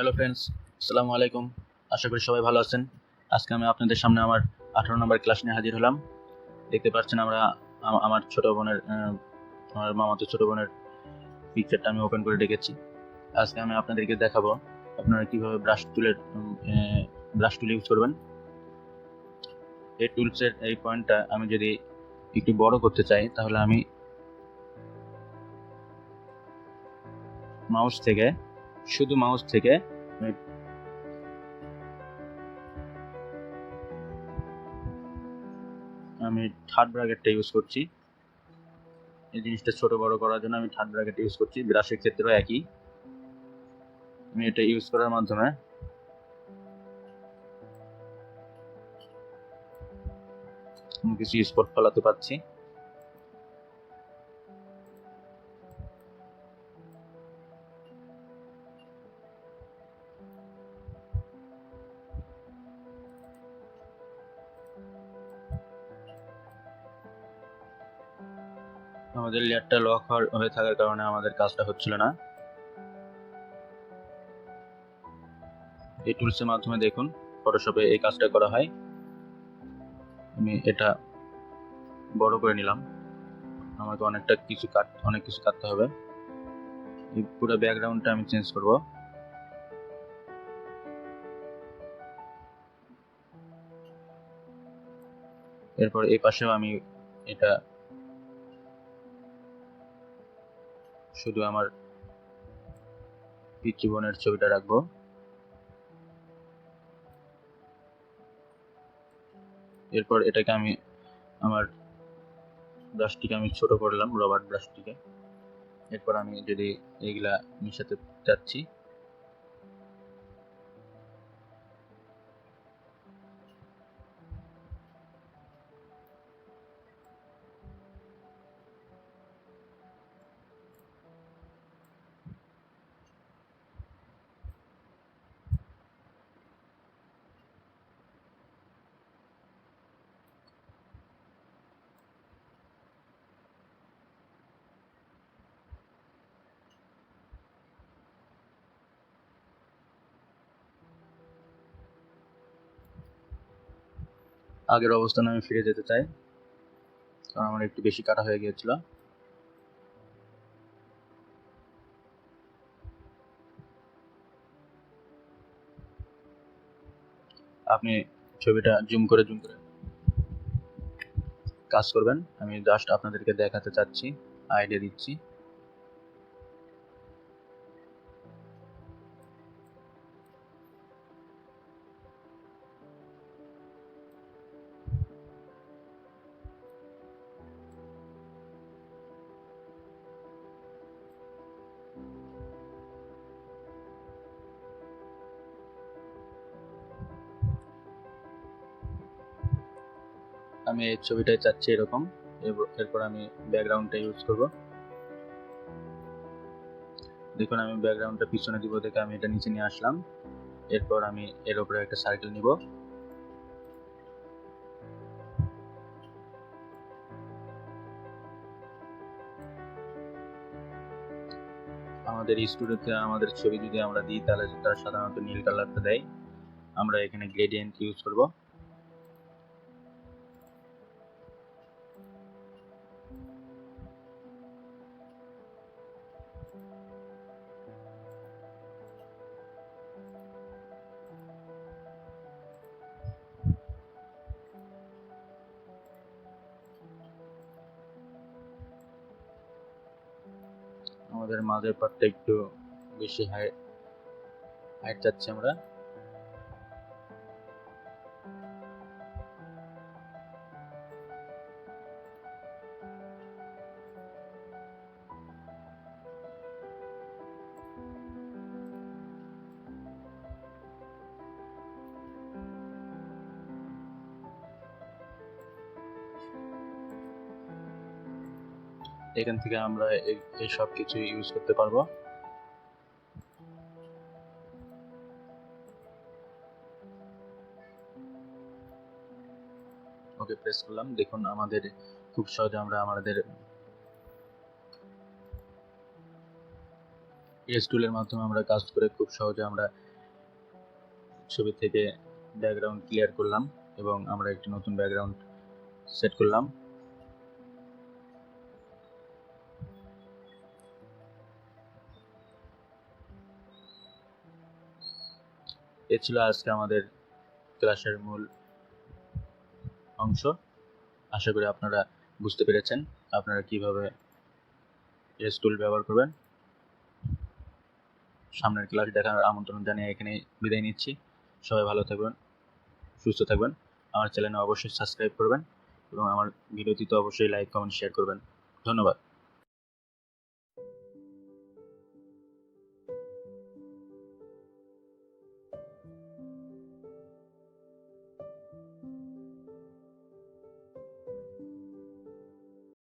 Hello friends, আসসালামু আলাইকুম। আশা করি সবাই ভালো আছেন। আজকে আমি আপনাদের সামনে আমার 18 নম্বর ক্লাস নিয়ে হাজির হলাম। দেখতে পাচ্ছেন আমার ছোট বোনের আমার মামাতো ছোট বোনের পিকচারটা আমি ওপেন করে রেখেছি। আজকে আমি আপনাদেরকে দেখাবো আপনারা কিভাবে ব্রাশ টুল ইউজ করবেন। এই টুলসের এই পয়েন্টটা আমি যদি একটু বড় করতে চাই তাহলে আমি শুধু মাউস থেকে আমি থার্ড ব্র্যাকেটটা ইউজ করছি। এই জিনিসটা ছোট বড় করার জন্য আমি থার্ড ব্র্যাকেট ইউজ করছি। ব্রাশের ক্ষেত্রেও একই, আমি এটা ইউজ করার মাধ্যমে আমি কিছু স্পট ফলাতে পারছি। আমাদের লেয়ারটা লক হয়ে থাকার কারণে আমাদের কাজটা হচ্ছিল না। এই টুলসের মাধ্যমে দেখুন ফটোশপে এই কাজটা করা হয়। আমি এটা বড় করে নিলাম, আমাকে অনেক কিছু কাটতে হবে। এই পুরো ব্যাকগ্রাউন্ডটা আমি চেঞ্জ করব। এরপর এই পাশেও আমি এটা শুধু আমার পিচি বোনের ছবিটা রাখবো। এরপর এটাকে আমি আমার ব্রাশটিকে আমি ছোট করলাম, রবার ব্রাশটিকে। এরপর আমি যদি এইগুলা মিশাতে চাচ্ছি, আগের অবস্থানে আমি ফিরে যেতে চাই, কারণ আমার একটু বেশি কাটা হয়ে গিয়েছিল। আপনি ছবিটা জুম করে কাজ করবেন। আমি জাস্ট আপনাদেরকে দেখাতে চাচ্ছি, আইডিয়া দিচ্ছি। আমি এই ছবিটাই চাচ্ছি এরকম। এরপর আমি ব্যাকগ্রাউন্ডটা ইউজ করব। দেখুন আমি ব্যাকগ্রাউন্ডটা পিছনে দিব দেখে আমি এটা নিচে নিয়ে আসলাম। এরপর আমি এর উপরে একটা সার্কেল নিব। আমাদের স্টুডিওতে আমাদের ছবি যদি আমরা দিই তাহলে তারা সাধারণত নীল কালারটা দেয়। আমরা এখানে গ্রেডিয়েন্ট ইউজ করব। আমাদের মাঝের পার্টটা একটু বেশি হাইট চাচ্ছি আমরা। এখান থেকে আমরা এই সব কিছু ইউজ করতে পারবো। ওকে প্রেস করলাম। দেখুন আমাদের খুব সহজে আমরা আমাদের পেজ টুলের মাধ্যমে আমরা কাজ করে খুব সহজে আমরা ছবি থেকে ব্যাকগ্রাউন্ড ক্লিয়ার করলাম এবং আমরা একটি নতুন ব্যাকগ্রাউন্ড সেট করলাম। এ ছিল আজকে আমাদের ক্লাসের মূল অংশ। আশা করি আপনারা বুঝতে পেরেছেন আপনারা কিভাবে এস টুল ব্যবহার করবেন। সামনের ক্লাস দেখার আমন্ত্রণ জানিয়ে এখানে বিদায় নিচ্ছি। সবাই ভালো থাকবেন, সুস্থ থাকবেন। আমার চ্যানেলে অবশ্যই সাবস্ক্রাইব করবেন এবং আমার ভিডিওটি তো অবশ্যই লাইক, কমেন্ট, শেয়ার করবেন। ধন্যবাদ।